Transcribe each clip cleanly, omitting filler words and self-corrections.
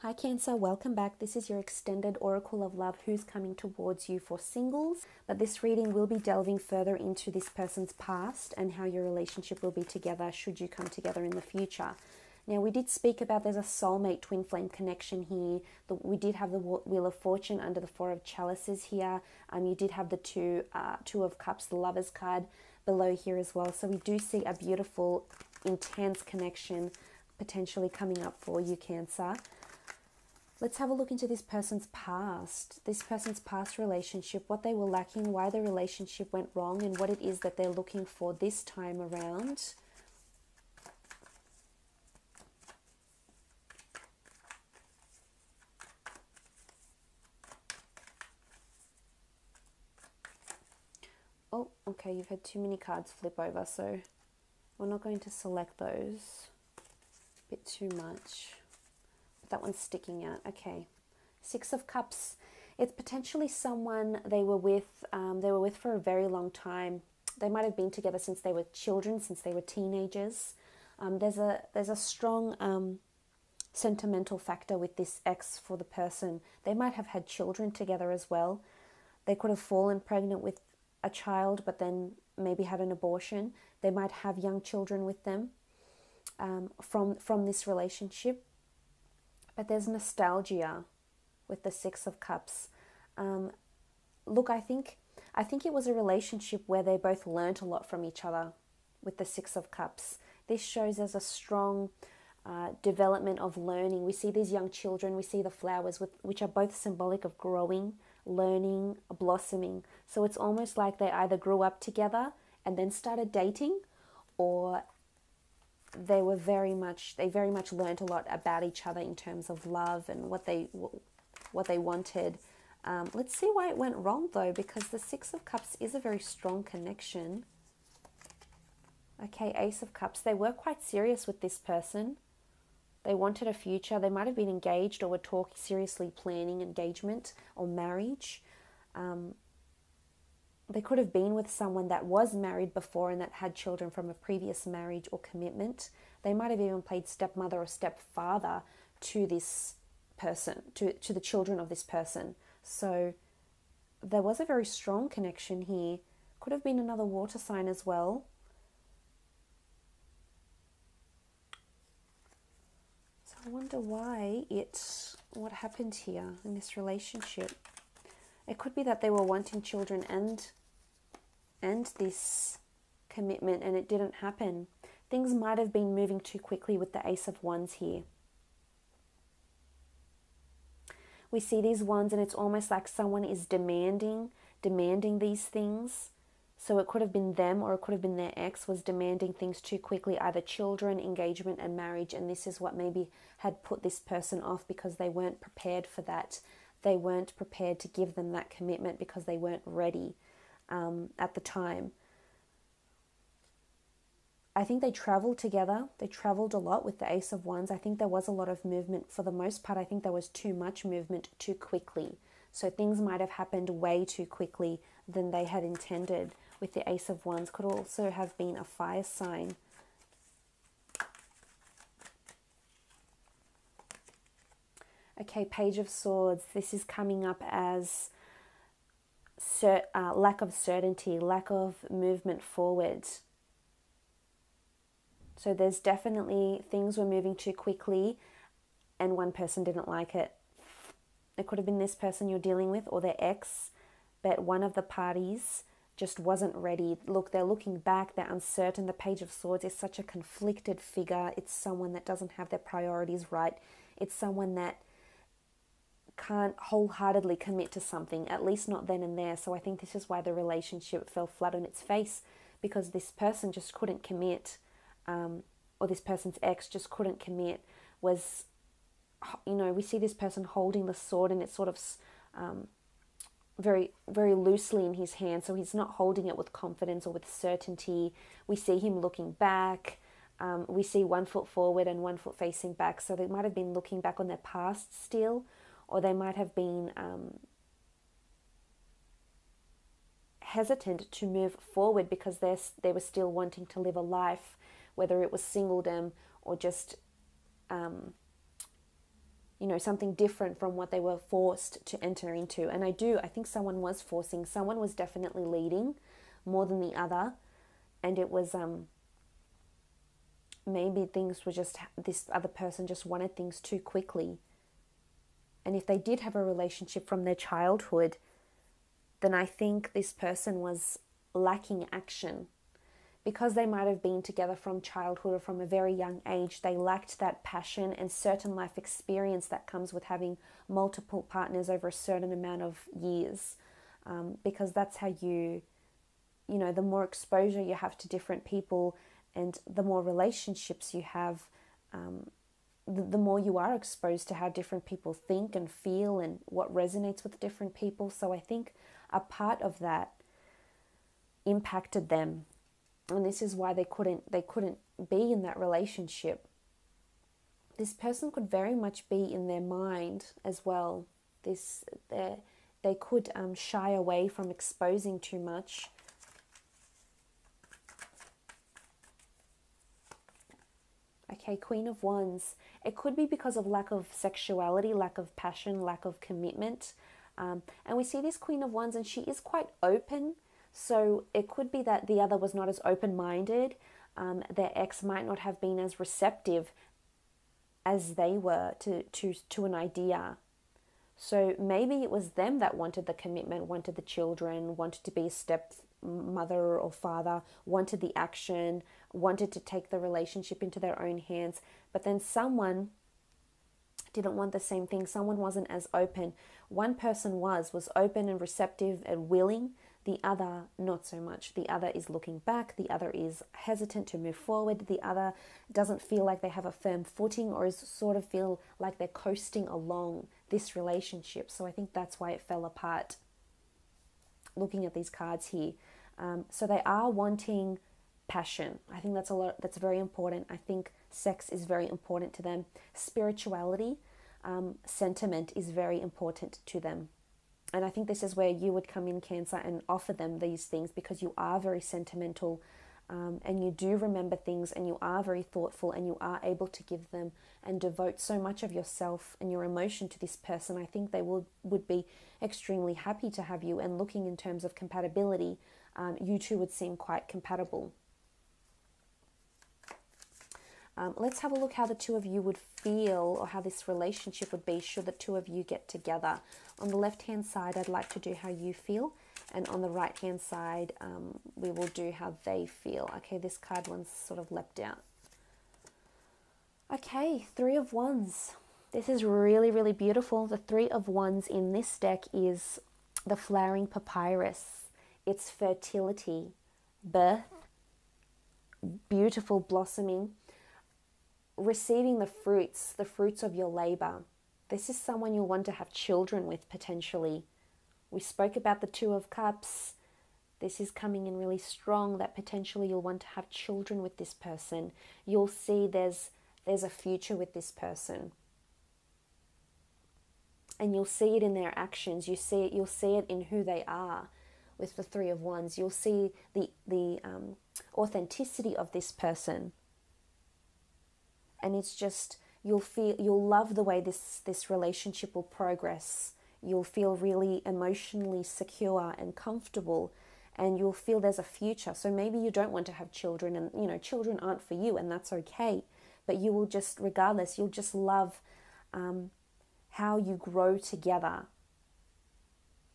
Hi Cancer, welcome back. This is your extended Oracle of Love who's coming towards you for singles. But this reading will be delving further into this person's past and how your relationship will be together should you come together in the future. Now, we did speak about there's a soulmate twin flame connection here. We did have the Wheel of Fortune under the Four of Chalices here. You did have the Two of Cups, the Lovers card below here as well. So we do see a beautiful, intense connection potentially coming up for you, Cancer. Let's have a look into this person's past relationship, what they were lacking, why the relationship went wrong, and what it is that they're looking for this time around. Oh, okay, you've had too many cards flip over, so we're not going to select those. A bit too much. That one's sticking out. Okay, Six of Cups. It's potentially someone they were with for a very long time. They might have been together since they were children, since they were teenagers. There's a strong sentimental factor with this ex for the person. They might have had children together as well. They could have fallen pregnant with a child, but then maybe had an abortion. They might have young children with them from this relationship. But there's nostalgia with the Six of Cups. Look, I think it was a relationship where they both learnt a lot from each other with the Six of Cups. This shows as a strong development of learning. We see these young children, we see the flowers, which are both symbolic of growing, learning, blossoming. So it's almost like they either grew up together and then started dating, or they very much learned a lot about each other in terms of love and what they wanted. Let's see why it went wrong though, because the Six of Cups is a very strong connection. Okay, Ace of Cups. They were quite serious with this person. They wanted a future. They might have been engaged or were seriously planning engagement or marriage. They could have been with someone that was married before and that had children from a previous marriage or commitment. They might have even played stepmother or stepfather to this person, to the children of this person. So there was a very strong connection here. Could have been another water sign as well. So I wonder what happened here in this relationship. It could be that they were wanting children and this commitment, and it didn't happen. Things might have been moving too quickly with the Ace of Wands here. We see these wands and it's almost like someone is demanding these things. So it could have been them, or it could have been their ex was demanding things too quickly, either children, engagement and marriage, and this is what maybe had put this person off because they weren't prepared for that. They weren't prepared to give them that commitment because they weren't ready at the time. I think they traveled together. They traveled a lot with the Ace of Wands. I think there was a lot of movement. For the most part, I think there was too much movement too quickly. So things might have happened way too quickly than they had intended. With the Ace of Wands, could also have been a fire sign. Okay, Page of Swords. This is coming up as lack of certainty, lack of movement forward. So there's definitely things were moving too quickly and one person didn't like it. It could have been this person you're dealing with or their ex, but one of the parties just wasn't ready. Look, they're looking back, they're uncertain. The Page of Swords is such a conflicted figure. It's someone that doesn't have their priorities right. It's someone that can't wholeheartedly commit to something, at least not then and there. So I think this is why the relationship fell flat on its face, because this person just couldn't commit, or this person's ex just couldn't commit. Was, we see this person holding the sword and it's sort of very, very loosely in his hand, so he's not holding it with confidence or with certainty. We see him looking back. We see 1 foot forward and 1 foot facing back, so they might have been looking back on their past still, or they might have been hesitant to move forward because they were still wanting to live a life, whether it was singledom or just you know, something different from what they were forced to enter into. And I think someone was forcing, someone was definitely leading more than the other. And it was, maybe things were just, this other person just wanted things too quickly. And if they did have a relationship from their childhood, then I think this person was lacking action. Because they might have been together from childhood or from a very young age, they lacked that passion and certain life experience that comes with having multiple partners over a certain amount of years. Because that's how you know, the more exposure you have to different people and the more relationships you have, the more you are exposed to how different people think and feel and what resonates with different people. So I think a part of that impacted them. And this is why they couldn't be in that relationship. This person could very much be in their mind as well. They could shy away from exposing too much. Okay, Queen of Wands. It could be because of lack of sexuality, lack of passion, lack of commitment. And we see this Queen of Wands and she is quite open. So it could be that the other was not as open-minded. Their ex might not have been as receptive as they were to an idea. So maybe it was them that wanted the commitment, wanted the children, wanted to be a stepmother or father, wanted the action, wanted to take the relationship into their own hands. But then someone didn't want the same thing. Someone wasn't as open. One person was open and receptive and willing. The other, not so much. The other is looking back. The other is hesitant to move forward. The other doesn't feel like they have a firm footing or is sort of feel like they're coasting along this relationship. So I think that's why it fell apart. Looking at these cards here. So they are wanting passion. I think that's very important. I think sex is very important to them. Spirituality, sentiment is very important to them. And I think this is where you would come in, Cancer, and offer them these things because you are very sentimental and you do remember things and you are very thoughtful and you are able to give them and devote so much of yourself and your emotion to this person. I think they would be extremely happy to have you, and looking in terms of compatibility, you two would seem quite compatible. Let's have a look how the two of you would feel or how this relationship would be should the two of you get together. On the left-hand side, I'd like to do how you feel. And on the right-hand side, we will do how they feel. Okay, this card one's sort of leapt out. Okay, Three of Wands. This is really, really beautiful. The Three of Wands in this deck is the flowering papyrus. It's fertility, birth, beautiful blossoming, receiving the fruits of your labor. This is someone you'll want to have children with potentially. We spoke about the Two of Cups. This is coming in really strong that potentially you'll want to have children with this person. You'll see there's a future with this person. And you'll see it in their actions. You'll see it in who they are with the Three of Wands. You'll see the authenticity of this person. And it's just, you'll love the way this relationship will progress. You'll feel really emotionally secure and comfortable, and you'll feel there's a future. So maybe you don't want to have children, and children aren't for you, and that's okay. But you will just, regardless, you'll just love how you grow together,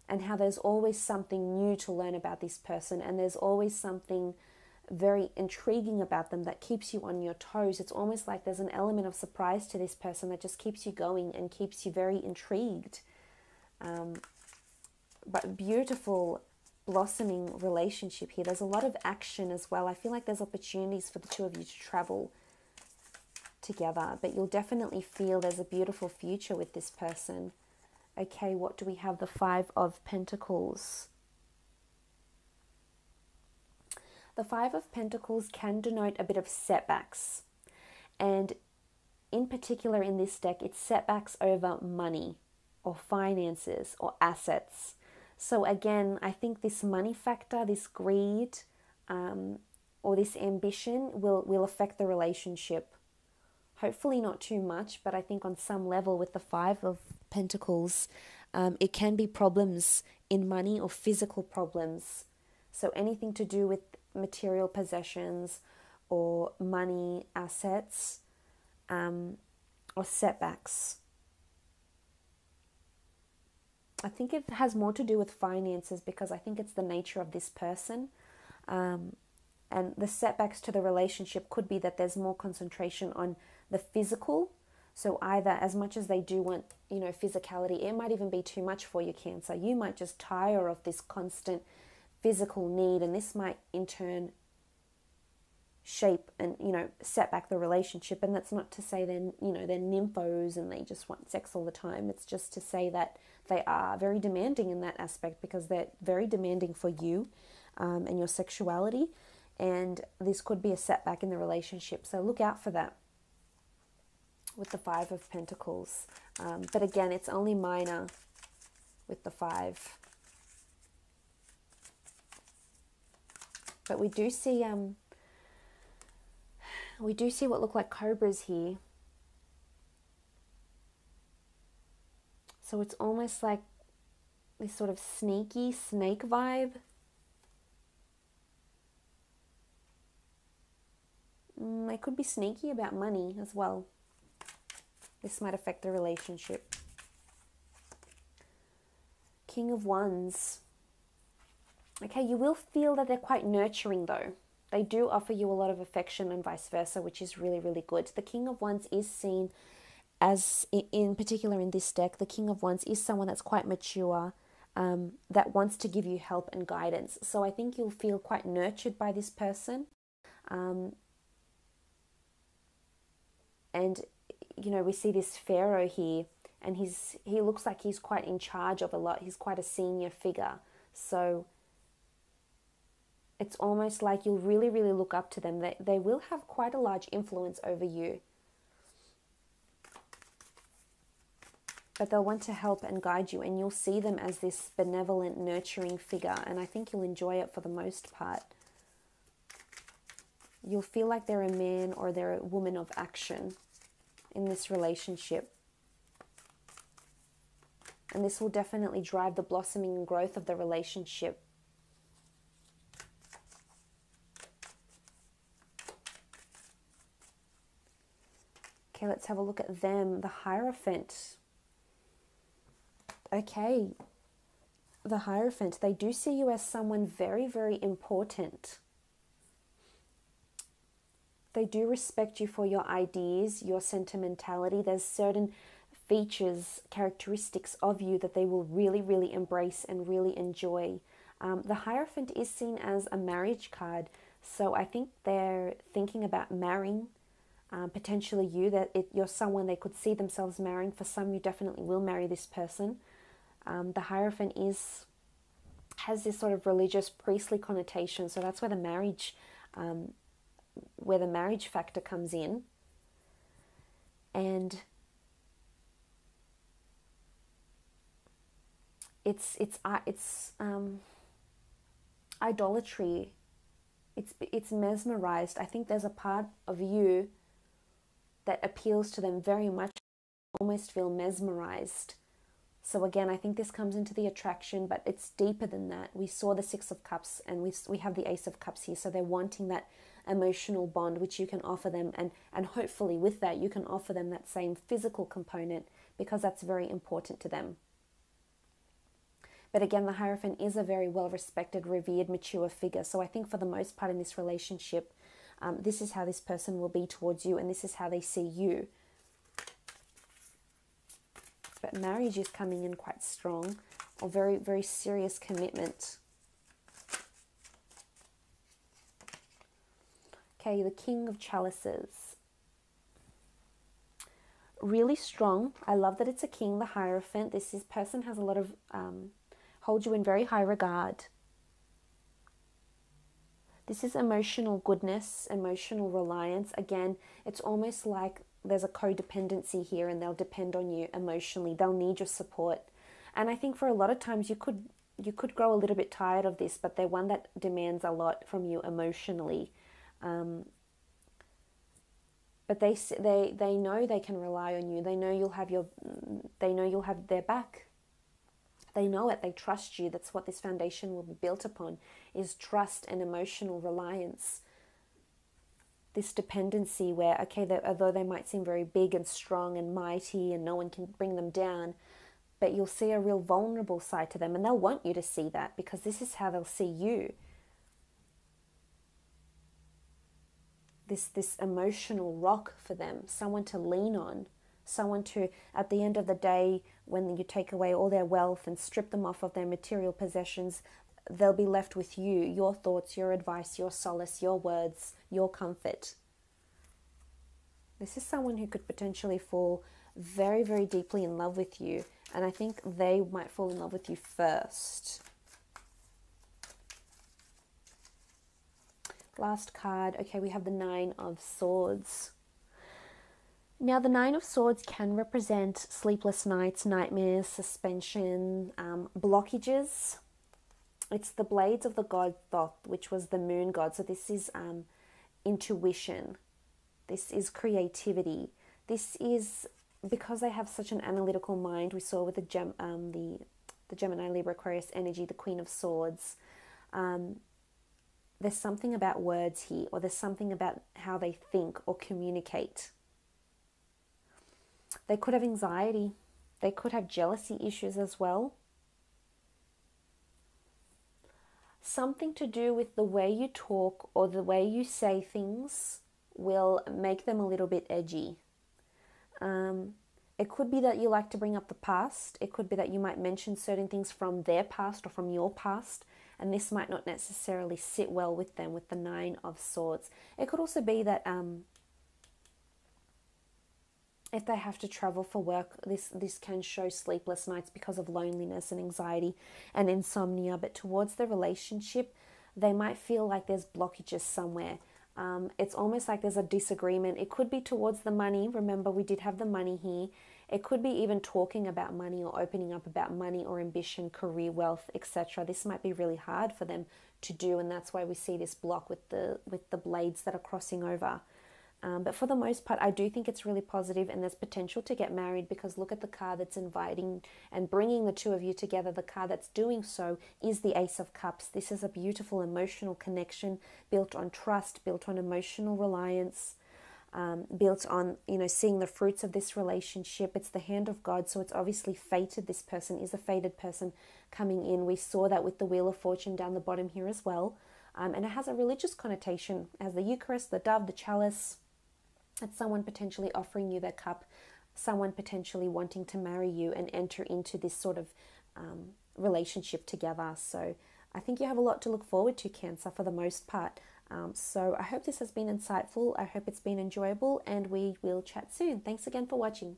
and how there's always something new to learn about this person, and there's always something very intriguing about them that keeps you on your toes. It's almost like there's an element of surprise to this person that just keeps you going and keeps you very intrigued. But beautiful blossoming relationship here. There's a lot of action as well. I feel like there's opportunities for the two of you to travel together, but you'll definitely feel there's a beautiful future with this person. Okay, what do we have? The Five of Pentacles. The Five of Pentacles can denote a bit of setbacks, and in particular in this deck, it's setbacks over money or finances or assets. So again, I think this money factor, this greed or this ambition will affect the relationship. Hopefully not too much, but I think on some level with the Five of Pentacles, it can be problems in money or physical problems. So anything to do with material possessions or money, assets, or setbacks. I think it has more to do with finances because I think it's the nature of this person. And the setbacks to the relationship could be that there's more concentration on the physical. So either as much as they do want, physicality, it might even be too much for you, Cancer. You might just tire of this constant physical need, and this might in turn shape and, set back the relationship. And that's not to say they're nymphos and they just want sex all the time. It's just to say that they are very demanding in that aspect because they're very demanding for you and your sexuality. And this could be a setback in the relationship. So look out for that with the Five of Pentacles. But again, it's only minor with the Five. But we do see what look like cobras here. So it's almost like this sort of sneaky snake vibe. They could be sneaky about money as well. This might affect the relationship. King of Wands. Okay, you will feel that they're quite nurturing though. They do offer you a lot of affection and vice versa, which is really, really good. The King of Wands is seen as, in particular in this deck, the King of Wands is someone that's quite mature, that wants to give you help and guidance. So I think you'll feel quite nurtured by this person. And, we see this Pharaoh here, and he looks like he's quite in charge of a lot. He's quite a senior figure. So it's almost like you'll really, really look up to them. They will have quite a large influence over you. But they'll want to help and guide you, and you'll see them as this benevolent, nurturing figure, and I think you'll enjoy it for the most part. You'll feel like they're a man or they're a woman of action in this relationship. And this will definitely drive the blossoming and growth of the relationship. Okay, let's have a look at them. The Hierophant. Okay, the Hierophant, they do see you as someone very, very important. They do respect you for your ideas, your sentimentality. There's certain features, characteristics of you that they will really, really embrace and really enjoy. The Hierophant is seen as a marriage card. So I think they're thinking about marrying, potentially you, that you're someone they could see themselves marrying. For some, you definitely will marry this person. The Hierophant has this sort of religious, priestly connotation. So that's where the marriage factor comes in. And it's idolatry. It's mesmerized. I think there's a part of you that appeals to them very much. Almost feel mesmerized. So again, I think this comes into the attraction, but it's deeper than that. We saw the Six of Cups, and we have the Ace of Cups here. So they're wanting that emotional bond, which you can offer them, and hopefully with that you can offer them that same physical component, because that's very important to them. But again, the Hierophant is a very well-respected, revered, mature figure. So I think for the most part in this relationship, this is how this person will be towards you, and this is how they see you. But marriage is coming in quite strong, or very, very serious commitment. Okay, the King of Chalices. Really strong. I love that it's a king, the Hierophant. This person has a lot of, holds you in very high regard. This is emotional goodness, emotional reliance. Again, it's almost like there's a codependency here, and they'll depend on you emotionally. They'll need your support. And I think for a lot of times you could grow a little bit tired of this, but they're one that demands a lot from you emotionally. But but they know they can rely on you. They know you'll have their back. They know it. They trust you. That's what this foundation will be built upon, is trust and emotional reliance. This dependency where, okay, although they might seem very big and strong and mighty and no one can bring them down, but you'll see a real vulnerable side to them, and they'll want you to see that, because this is how they'll see you. This emotional rock for them, someone to lean on, someone to, at the end of the day, when you take away all their wealth and strip them off of their material possessions, they'll be left with you, your thoughts, your advice, your solace, your words, your comfort. This is someone who could potentially fall very, very deeply in love with you, and I think they might fall in love with you first. Last card. Okay, we have the Nine of Swords. Now, the Nine of Swords can represent sleepless nights, nightmares, suspension, blockages. It's the blades of the god Thoth, which was the moon god. So this is intuition. This is creativity. This is, because they have such an analytical mind, we saw with the Gemini, Libra, Aquarius energy, the Queen of Swords. There's something about words here, or there's something about how they think or communicate. They could have anxiety. They could have jealousy issues as well. Something to do with the way you talk or the way you say things will make them a little bit edgy. It could be that you like to bring up the past. It could be that you might mention certain things from their past or from your past, and this might not necessarily sit well with them with the Nine of Swords. It could also be that if they have to travel for work, this can show sleepless nights because of loneliness and anxiety and insomnia. But towards the relationship, they might feel like there's blockages somewhere. It's almost like there's a disagreement. It could be towards the money. Remember, we did have the money here. It could be even talking about money or opening up about money or ambition, career, wealth, etc. This might be really hard for them to do, and that's why we see this block with the blades that are crossing over. But for the most part, I do think it's really positive, and there's potential to get married, because look at the card that's inviting and bringing the two of you together. The card that's doing so is the Ace of Cups. This is a beautiful emotional connection built on trust, built on emotional reliance, built on, seeing the fruits of this relationship. It's the hand of God, so it's obviously fated. This person is a fated person coming in. We saw that with the Wheel of Fortune down the bottom here as well. And it has a religious connotation. It has the Eucharist, the dove, the chalice. It's someone potentially offering you their cup, someone potentially wanting to marry you and enter into this sort of relationship together. So I think you have a lot to look forward to, Cancer, for the most part. So I hope this has been insightful. I hope it's been enjoyable, and we will chat soon. Thanks again for watching.